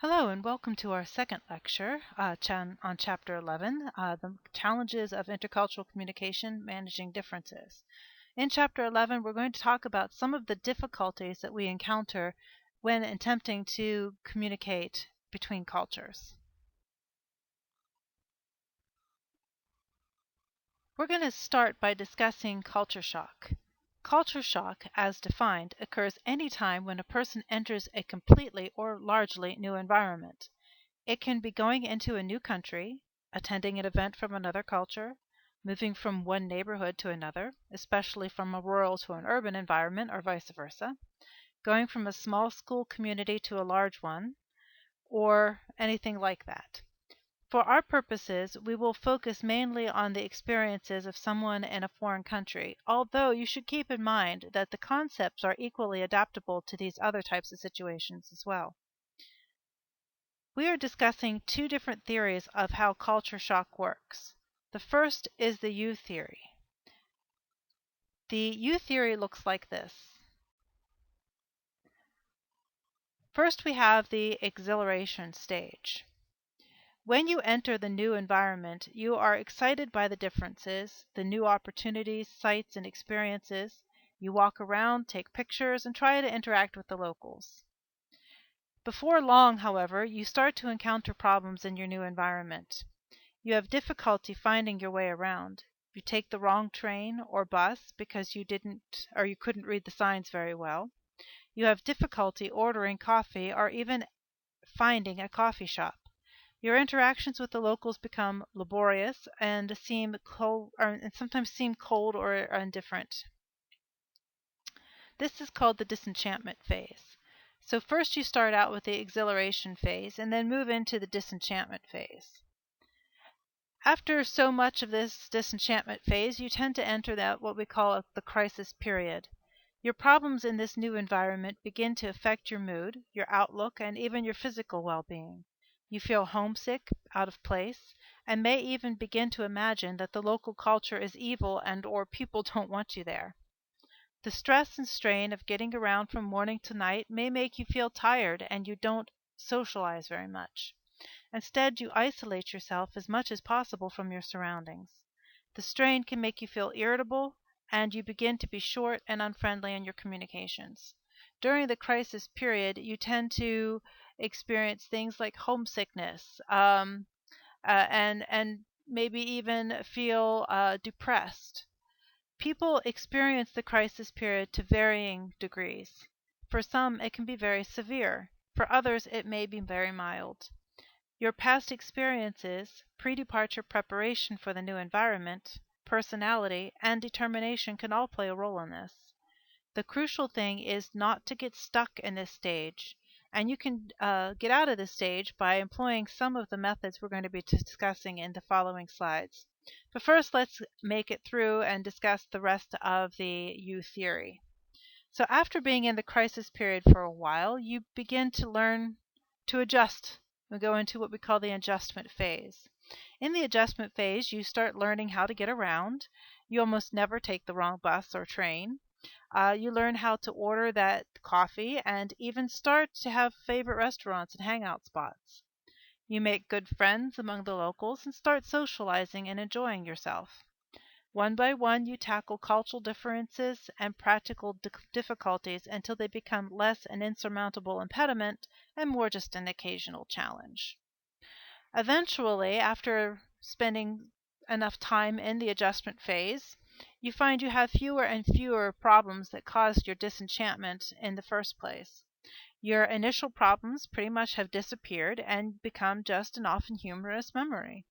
Hello and welcome to our second lecture on Chapter 11, The Challenges of Intercultural Communication, Managing Differences. In Chapter 11, we're going to talk about some of the difficulties that we encounter when attempting to communicate between cultures. We're going to start by discussing culture shock. Culture shock, as defined, occurs any time when a person enters a completely or largely new environment. It can be going into a new country, attending an event from another culture, moving from one neighborhood to another, especially from a rural to an urban environment or vice versa, going from a small school community to a large one, or anything like that. For our purposes, we will focus mainly on the experiences of someone in a foreign country, although you should keep in mind that the concepts are equally adaptable to these other types of situations as well. We are discussing two different theories of how culture shock works. The first is the U theory. The U theory looks like this. First, we have the exhilaration stage. When you enter the new environment, you are excited by the differences, the new opportunities, sights, and experiences. You walk around, take pictures, and try to interact with the locals. Before long, however, you start to encounter problems in your new environment. You have difficulty finding your way around. You take the wrong train or bus because you couldn't read the signs very well. You have difficulty ordering coffee or even finding a coffee shop. Your interactions with the locals become laborious and sometimes seem cold or indifferent. This is called the disenchantment phase. So first you start out with the exhilaration phase and then move into the disenchantment phase. After so much of this disenchantment phase, you tend to enter what we call the crisis period. Your problems in this new environment begin to affect your mood, your outlook, and even your physical well-being. You feel homesick, out of place, and may even begin to imagine that the local culture is evil and/or people don't want you there. The stress and strain of getting around from morning to night may make you feel tired and you don't socialize very much. Instead, you isolate yourself as much as possible from your surroundings. The strain can make you feel irritable, and you begin to be short and unfriendly in your communications. During the crisis period, you tend to experience things like homesickness, and maybe even feel depressed. People experience the crisis period to varying degrees. For some, it can be very severe. For others, it may be very mild. Your past experiences, pre-departure preparation for the new environment, personality, and determination can all play a role in this. The crucial thing is not to get stuck in this stage, and you can get out of this stage by employing some of the methods we're going to be discussing in the following slides. But first, let's make it through and discuss the rest of the U theory. So after being in the crisis period for a while, you begin to learn to adjust. We go into what we call the adjustment phase. In the adjustment phase, you start learning how to get around. You almost never take the wrong bus or train. You learn how to order that coffee and even start to have favorite restaurants and hangout spots. You make good friends among the locals and start socializing and enjoying yourself. One by one, you tackle cultural differences and practical difficulties until they become less an insurmountable impediment and more just an occasional challenge. Eventually, after spending enough time in the adjustment phase, you find you have fewer and fewer problems that caused your disenchantment in the first place. Your initial problems pretty much have disappeared and become just an often humorous memory.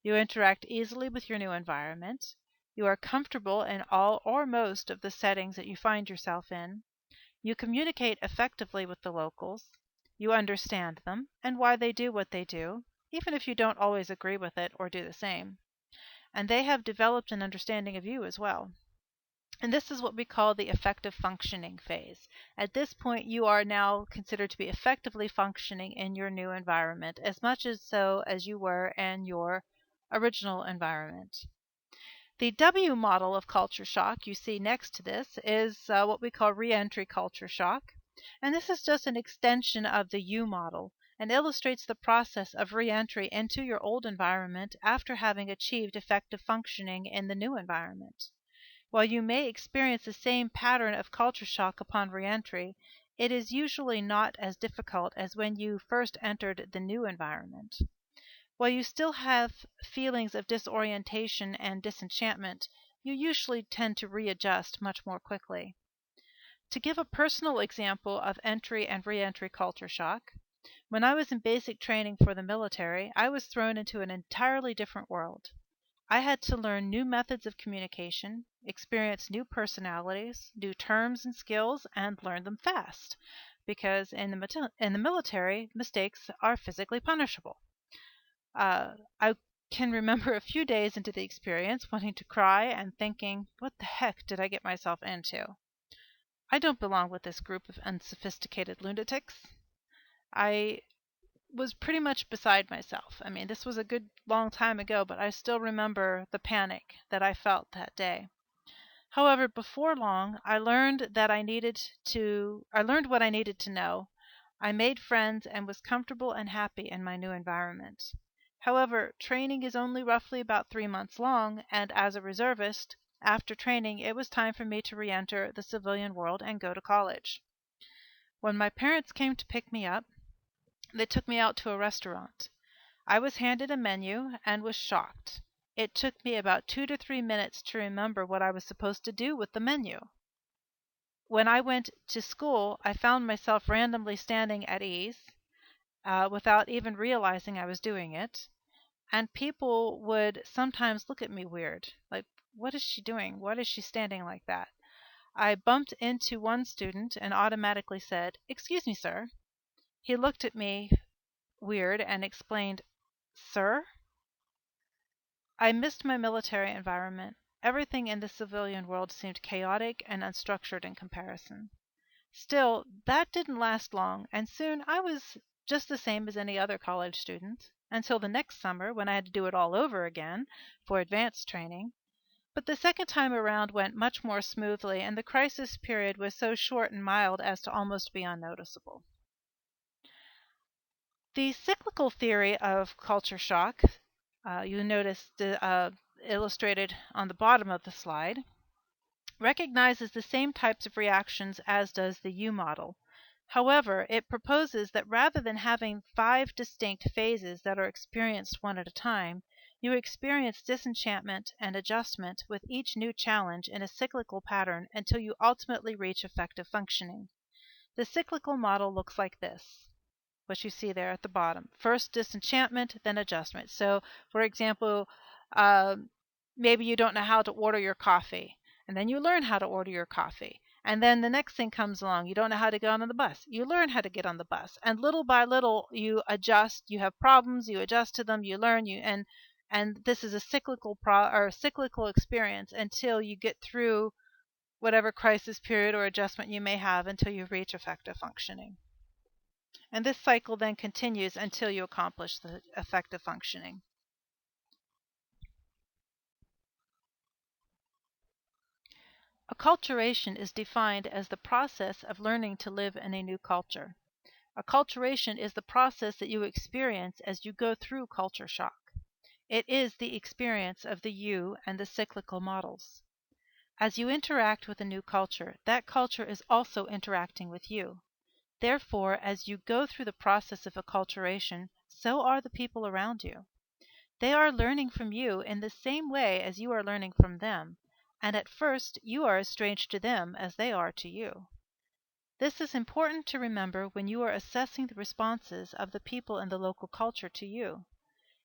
You interact easily with your new environment. You are comfortable in all or most of the settings that you find yourself in. You communicate effectively with the locals. You understand them and why they do what they do, even if you don't always agree with it or do the same. And they have developed an understanding of you as well. And this is what we call the effective functioning phase. At this point, you are now considered to be effectively functioning in your new environment, as much as so as you were in your original environment. The W model of culture shock you see next to this is what we call reentry culture shock. And this is just an extension of the U model, and illustrates the process of reentry into your old environment after having achieved effective functioning in the new environment. While you may experience the same pattern of culture shock upon reentry, it is usually not as difficult as when you first entered the new environment. While you still have feelings of disorientation and disenchantment, you usually tend to readjust much more quickly. To give a personal example of entry and reentry culture shock, when I was in basic training for the military, I was thrown into an entirely different world. I had to learn new methods of communication, experience new personalities, new terms and skills, and learn them fast, because in the military, mistakes are physically punishable. I can remember a few days into the experience wanting to cry and thinking, what the heck did I get myself into? I don't belong with this group of unsophisticated lunatics. I was pretty much beside myself. I mean, this was a good long time ago, but I still remember the panic that I felt that day. However, before long, I learned what I needed to know. I made friends and was comfortable and happy in my new environment. However, training is only roughly about 3 months long, and as a reservist, after training, it was time for me to re-enter the civilian world and go to college. When my parents came to pick me up, they took me out to a restaurant. I was handed a menu and was shocked. It took me about 2 to 3 minutes to remember what I was supposed to do with the menu. When I went to school, I found myself randomly standing at ease, without even realizing I was doing it, and people would sometimes look at me weird, like, what is she doing? What is she standing like that? I bumped into one student and automatically said, "Excuse me, sir." He looked at me weird and explained, "Sir?" I missed my military environment. Everything in the civilian world seemed chaotic and unstructured in comparison. Still, that didn't last long, and soon I was just the same as any other college student, until the next summer when I had to do it all over again for advanced training. But the second time around went much more smoothly, and the crisis period was so short and mild as to almost be unnoticeable. The cyclical theory of culture shock, you notice illustrated on the bottom of the slide, recognizes the same types of reactions as does the U model. However, it proposes that rather than having 5 distinct phases that are experienced one at a time, you experience disenchantment and adjustment with each new challenge in a cyclical pattern until you ultimately reach effective functioning. The cyclical model looks like this, what you see there at the bottom. First disenchantment, then adjustment. So, for example, uh, maybe you don't know how to order your coffee, and then you learn how to order your coffee. And then the next thing comes along. You don't know how to get on the bus. You learn how to get on the bus. And little by little, you adjust. You have problems. You adjust to them. You learn. And this is a cyclical experience until you get through whatever crisis period or adjustment you may have until you reach effective functioning. And this cycle then continues until you accomplish the effective functioning. Acculturation is defined as the process of learning to live in a new culture. Acculturation is the process that you experience as you go through culture shock. It is the experience of the you and the cyclical models. As you interact with a new culture, that culture is also interacting with you. Therefore, as you go through the process of acculturation, so are the people around you. They are learning from you in the same way as you are learning from them, and at first you are as strange to them as they are to you. This is important to remember when you are assessing the responses of the people in the local culture to you.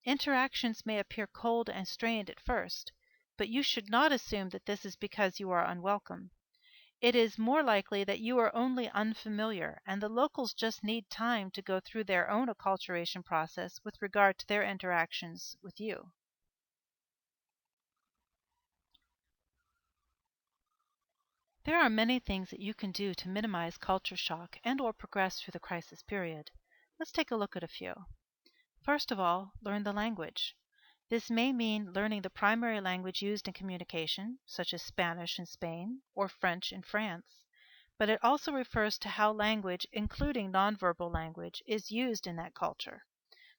Interactions may appear cold and strained at first, but you should not assume that this is because you are unwelcome. It is more likely that you are only unfamiliar, and the locals just need time to go through their own acculturation process with regard to their interactions with you. There are many things that you can do to minimize culture shock and or progress through the crisis period. Let's take a look at a few. First of all, learn the language. This may mean learning the primary language used in communication, such as Spanish in Spain or French in France. but it also refers to how language, including nonverbal language, is used in that culture.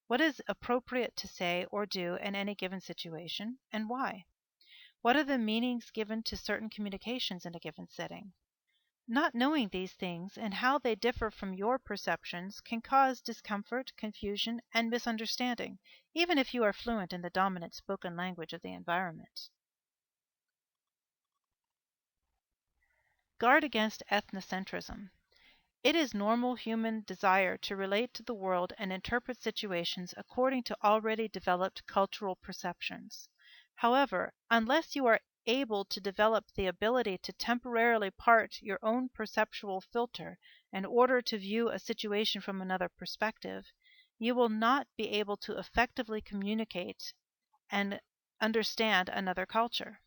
What is appropriate to say or do in any given situation, and why? What are the meanings given to certain communications in a given setting? Not knowing these things and how they differ from your perceptions can cause discomfort, confusion, and misunderstanding, even if you are fluent in the dominant spoken language of the environment. Guard against ethnocentrism. It is normal human desire to relate to the world and interpret situations according to already developed cultural perceptions. However, unless you are able to develop the ability to temporarily part your own perceptual filter in order to view a situation from another perspective, you will not be able to effectively communicate and understand another culture.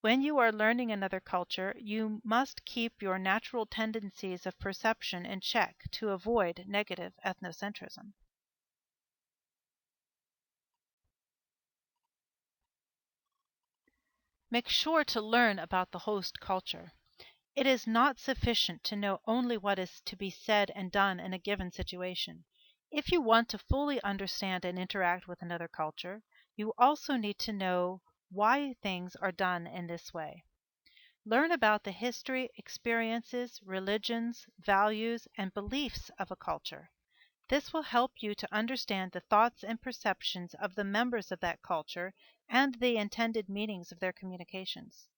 When you are learning another culture, you must keep your natural tendencies of perception in check to avoid negative ethnocentrism. Make sure to learn about the host culture. It is not sufficient to know only what is to be said and done in a given situation. If you want to fully understand and interact with another culture, you also need to know why things are done in this way. Learn about the history, experiences, religions, values, and beliefs of a culture. This will help you to understand the thoughts and perceptions of the members of that culture and the intended meanings of their communications.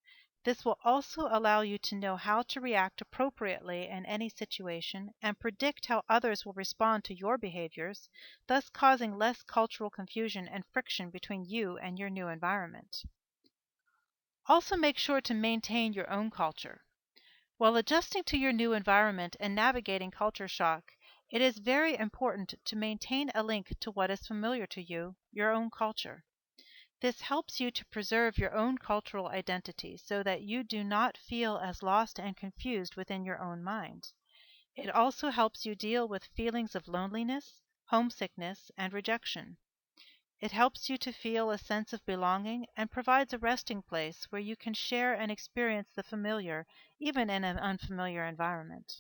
This will also allow you to know how to react appropriately in any situation and predict how others will respond to your behaviors, thus causing less cultural confusion and friction between you and your new environment. Also, make sure to maintain your own culture. While adjusting to your new environment and navigating culture shock, it is very important to maintain a link to what is familiar to you, your own culture. This helps you to preserve your own cultural identity so that you do not feel as lost and confused within your own mind. It also helps you deal with feelings of loneliness, homesickness, and rejection. It helps you to feel a sense of belonging and provides a resting place where you can share and experience the familiar, even in an unfamiliar environment.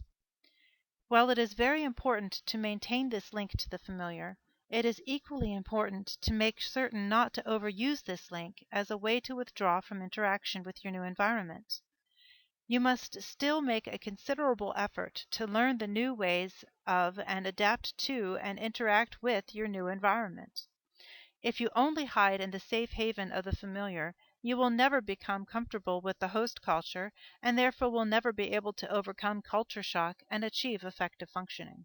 While it is very important to maintain this link to the familiar, it is equally important to make certain not to overuse this link as a way to withdraw from interaction with your new environment. You must still make a considerable effort to learn the new ways of and adapt to and interact with your new environment. If you only hide in the safe haven of the familiar, you will never become comfortable with the host culture and therefore will never be able to overcome culture shock and achieve effective functioning.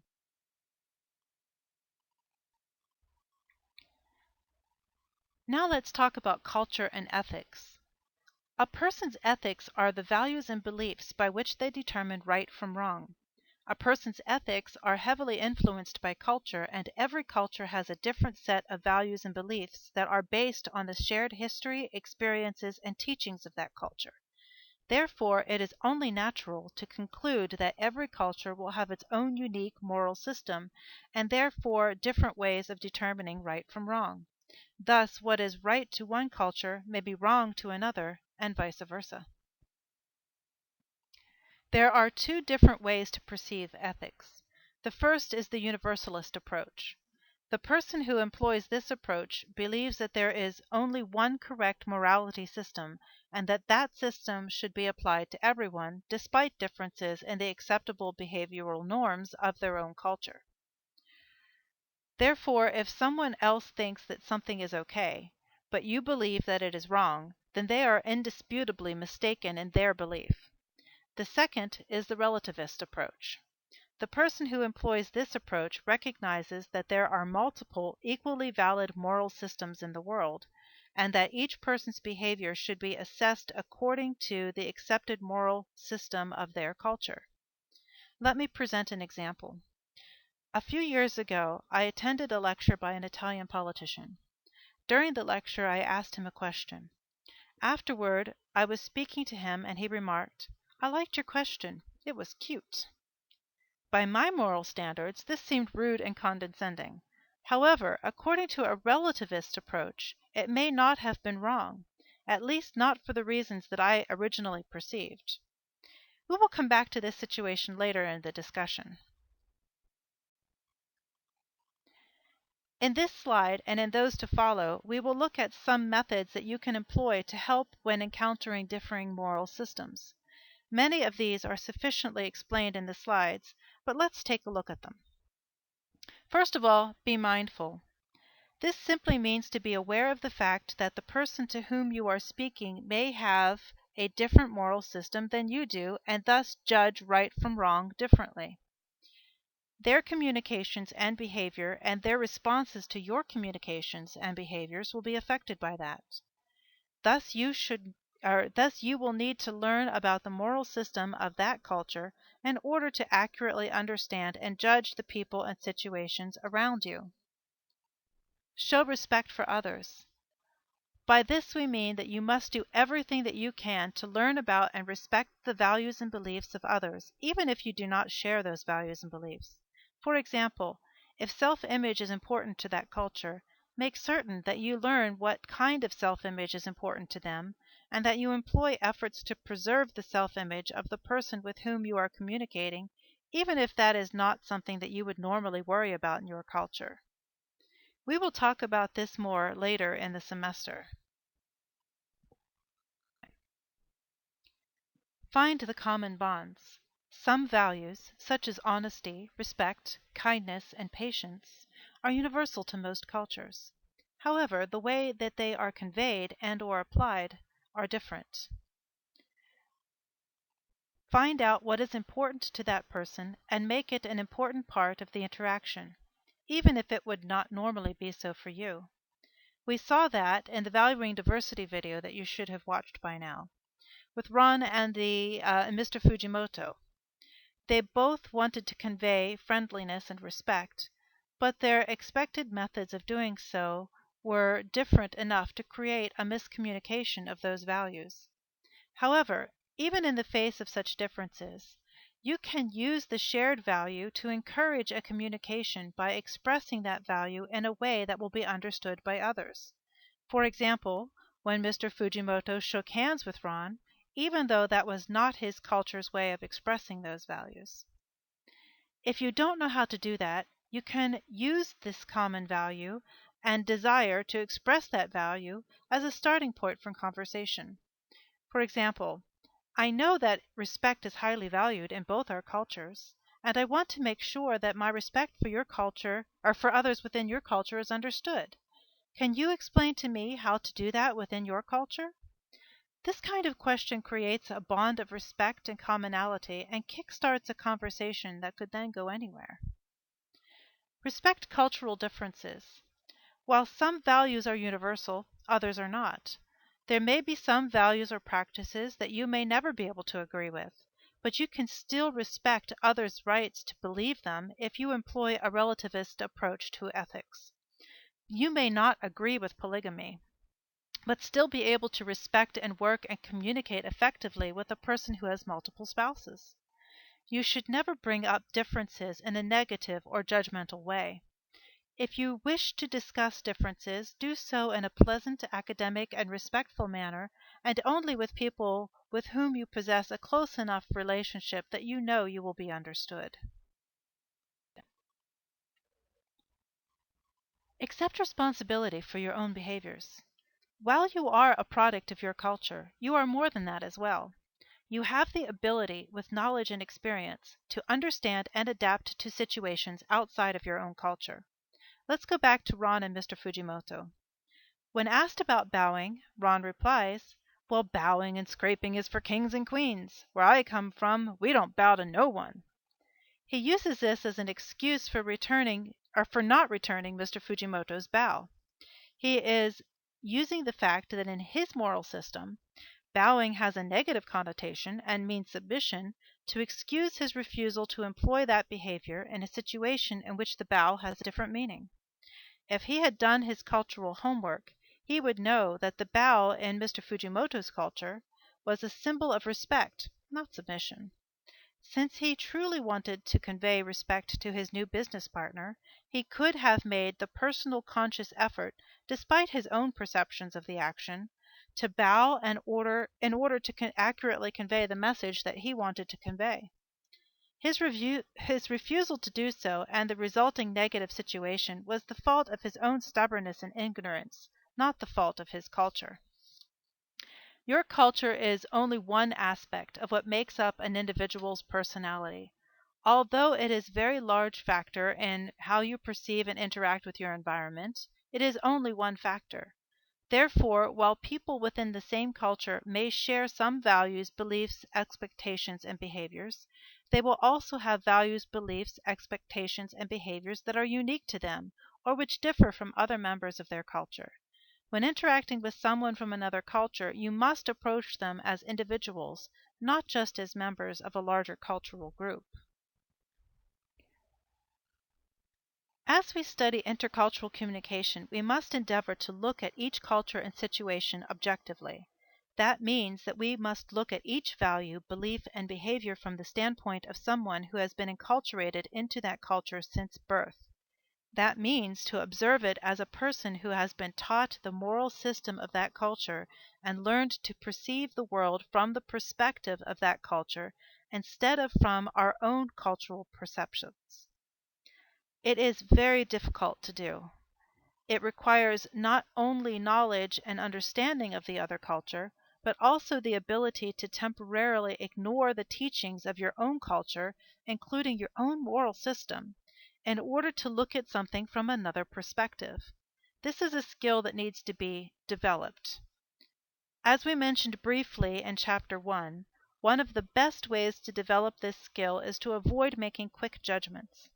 Now let's talk about culture and ethics. A person's ethics are the values and beliefs by which they determine right from wrong. A person's ethics are heavily influenced by culture, and every culture has a different set of values and beliefs that are based on the shared history, experiences, and teachings of that culture. Therefore, it is only natural to conclude that every culture will have its own unique moral system, and therefore different ways of determining right from wrong. Thus, what is right to one culture may be wrong to another, and vice versa. There are two different ways to perceive ethics. The first is the universalist approach. The person who employs this approach believes that there is only one correct morality system and that that system should be applied to everyone, despite differences in the acceptable behavioral norms of their own culture. Therefore, if someone else thinks that something is okay, but you believe that it is wrong, then they are indisputably mistaken in their belief. The second is the relativist approach. The person who employs this approach recognizes that there are multiple equally valid moral systems in the world, and that each person's behavior should be assessed according to the accepted moral system of their culture. Let me present an example. A few years ago, I attended a lecture by an Italian politician. During the lecture, I asked him a question. Afterward, I was speaking to him, and he remarked, "I liked your question. It was cute." By my moral standards, this seemed rude and condescending. However, according to a relativist approach, it may not have been wrong, at least not for the reasons that I originally perceived. We will come back to this situation later in the discussion. In this slide and in those to follow, we will look at some methods that you can employ to help when encountering differing moral systems. Many of these are sufficiently explained in the slides, but let's take a look at them. First of all, be mindful. This simply means to be aware of the fact that the person to whom you are speaking may have a different moral system than you do and thus judge right from wrong differently. Their communications and behavior and their responses to your communications and behaviors will be affected by that. Thus you will need to learn about the moral system of that culture in order to accurately understand and judge the people and situations around you. Show respect for others. By this we mean that you must do everything that you can to learn about and respect the values and beliefs of others, even if you do not share those values and beliefs. For example, if self-image is important to that culture, make certain that you learn what kind of self-image is important to them, and that you employ efforts to preserve the self-image of the person with whom you are communicating, even if that is not something that you would normally worry about in your culture. We will talk about this more later in the semester. Find the common bonds. Some values, such as honesty, respect, kindness, and patience, are universal to most cultures. However, the way that they are conveyed and/or applied are different. Find out what is important to that person and make it an important part of the interaction, even if it would not normally be so for you. We saw that in the Valuing Diversity video that you should have watched by now, with Ron and Mr. Fujimoto. They both wanted to convey friendliness and respect, but their expected methods of doing so were different enough to create a miscommunication of those values. However, even in the face of such differences, you can use the shared value to encourage a communication by expressing that value in a way that will be understood by others. For example, when Mr. Fujimoto shook hands with Ron, even though that was not his culture's way of expressing those values. If you don't know how to do that, you can use this common value and desire to express that value as a starting point for conversation. For example, I know that respect is highly valued in both our cultures, and I want to make sure that my respect for your culture or for others within your culture is understood. Can you explain to me how to do that within your culture? This kind of question creates a bond of respect and commonality and kickstarts a conversation that could then go anywhere. Respect cultural differences. While some values are universal, others are not. There may be some values or practices that you may never be able to agree with, but you can still respect others' rights to believe them if you employ a relativist approach to ethics. You may not agree with polygamy, but still be able to respect and work and communicate effectively with a person who has multiple spouses. You should never bring up differences in a negative or judgmental way. If you wish to discuss differences, do so in a pleasant, academic, and respectful manner, and only with people with whom you possess a close enough relationship that you know you will be understood. Accept responsibility for your own behaviors. While you are a product of your culture, you are more than that as well. You have the ability, with knowledge and experience, to understand and adapt to situations outside of your own culture. Let's go back to Ron and Mr. Fujimoto. When asked about bowing, Ron replies, "Well, bowing and scraping is for kings and queens. Where I come from, we don't bow to no one." He uses this as an excuse for not returning Mr. Fujimoto's bow. He is using the fact that in his moral system, bowing has a negative connotation and means submission to excuse his refusal to employ that behavior in a situation in which the bow has a different meaning. If he had done his cultural homework, he would know that the bow in Mr. Fujimoto's culture was a symbol of respect, not submission. Since he truly wanted to convey respect to his new business partner, he could have made the personal conscious effort, despite his own perceptions of the action, to bow and order in order to accurately convey the message that he wanted to convey. His refusal to do so and the resulting negative situation was the fault of his own stubbornness and ignorance, not the fault of his culture. Your culture is only one aspect of what makes up an individual's personality. Although it is a very large factor in how you perceive and interact with your environment, it is only one factor. Therefore, while people within the same culture may share some values, beliefs, expectations, and behaviors, they will also have values, beliefs, expectations, and behaviors that are unique to them or which differ from other members of their culture. When interacting with someone from another culture, you must approach them as individuals, not just as members of a larger cultural group. As we study intercultural communication, we must endeavor to look at each culture and situation objectively. That means that we must look at each value, belief, and behavior from the standpoint of someone who has been enculturated into that culture since birth. That means to observe it as a person who has been taught the moral system of that culture and learned to perceive the world from the perspective of that culture instead of from our own cultural perceptions. It is very difficult to do. It requires not only knowledge and understanding of the other culture, but also the ability to temporarily ignore the teachings of your own culture, including your own moral system, in order to look at something from another perspective. This is a skill that needs to be developed. As we mentioned briefly in Chapter 1, one of the best ways to develop this skill is to avoid making quick judgments.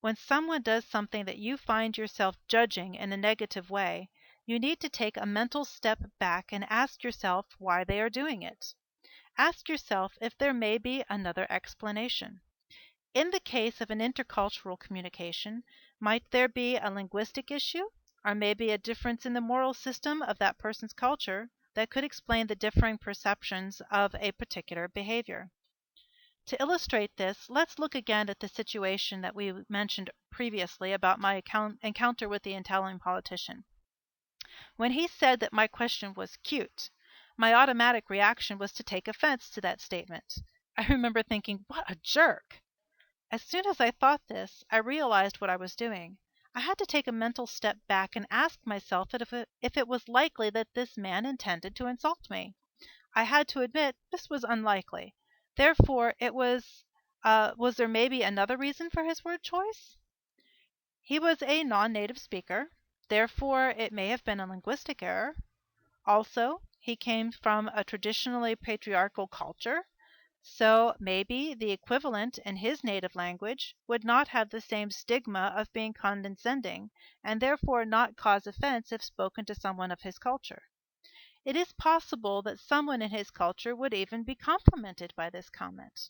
When someone does something that you find yourself judging in a negative way, you need to take a mental step back and ask yourself why they are doing it. Ask yourself if there may be another explanation. In the case of an intercultural communication, might there be a linguistic issue, or maybe a difference in the moral system of that person's culture that could explain the differing perceptions of a particular behavior? To illustrate this, let's look again at the situation that we mentioned previously about my encounter with the Italian politician. When he said that my question was cute, my automatic reaction was to take offense to that statement. I remember thinking, what a jerk! As soon as I thought this, I realized what I was doing. I had to take a mental step back and ask myself if it was likely that this man intended to insult me. I had to admit this was unlikely. Therefore, was there maybe another reason for his word choice? He was a non-native speaker. Therefore, it may have been a linguistic error. Also, he came from a traditionally patriarchal culture. So maybe the equivalent in his native language would not have the same stigma of being condescending, and therefore not cause offense if spoken to someone of his culture. It is possible that someone in his culture would even be complimented by this comment.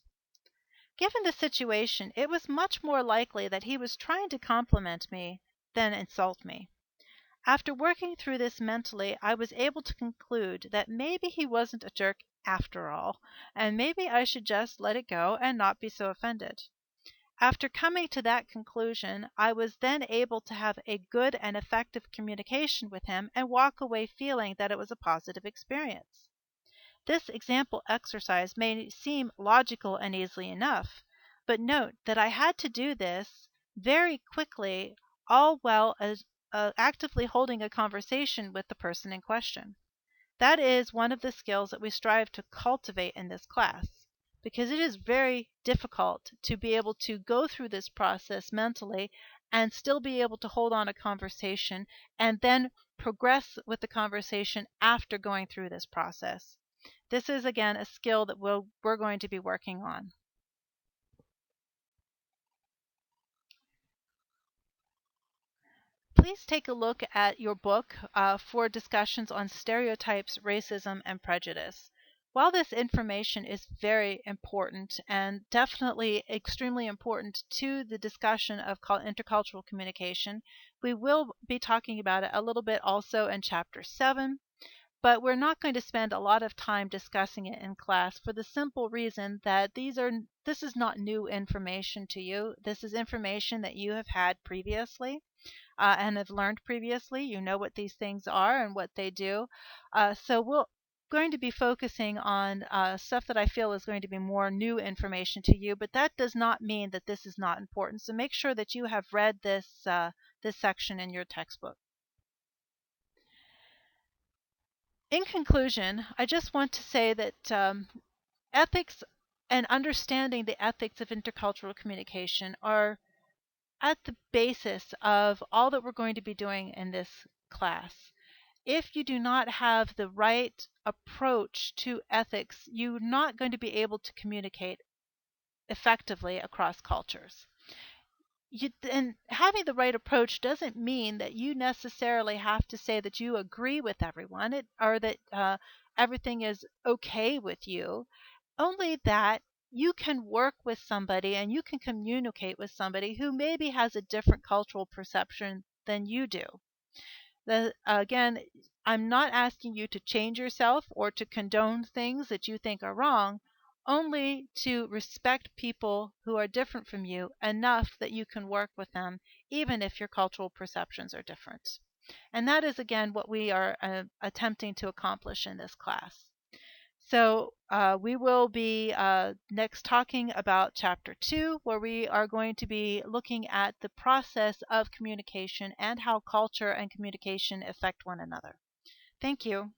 Given the situation, it was much more likely that he was trying to compliment me than insult me. After working through this mentally, I was able to conclude that maybe he wasn't a jerk after all, and maybe I should just let it go and not be so offended. After coming to that conclusion, I was then able to have a good and effective communication with him and walk away feeling that it was a positive experience. This example exercise may seem logical and easy enough, but note that I had to do this very quickly, all while actively holding a conversation with the person in question. That is one of the skills that we strive to cultivate in this class, because it is very difficult to be able to go through this process mentally and still be able to hold on a conversation and then progress with the conversation after going through this process. This is, again, a skill that we're going to be working on. Please take a look at your book for discussions on stereotypes, racism, and prejudice. While this information is very important and definitely extremely important to the discussion of intercultural communication, we will be talking about it a little bit also in Chapter 7. but we're not going to spend a lot of time discussing it in class for the simple reason that this is not new information to you. This is information that you have had previously and have learned previously. You know what these things are and what they do. So we're going to be focusing on stuff that I feel is going to be more new information to you, but that does not mean that this is not important. So make sure that you have read this section in your textbook. In conclusion, I just want to say that ethics and understanding the ethics of intercultural communication are at the basis of all that we're going to be doing in this class. If you do not have the right approach to ethics, you're not going to be able to communicate effectively across cultures. And having the right approach doesn't mean that you necessarily have to say that you agree with everyone or that everything is okay with you, only that you can work with somebody and you can communicate with somebody who maybe has a different cultural perception than you do. Again, I'm not asking you to change yourself or to condone things that you think are wrong, only to respect people who are different from you enough that you can work with them, even if your cultural perceptions are different. And that is, again, what we are attempting to accomplish in this class. So we will be next talking about Chapter 2, where we are going to be looking at the process of communication and how culture and communication affect one another. Thank you.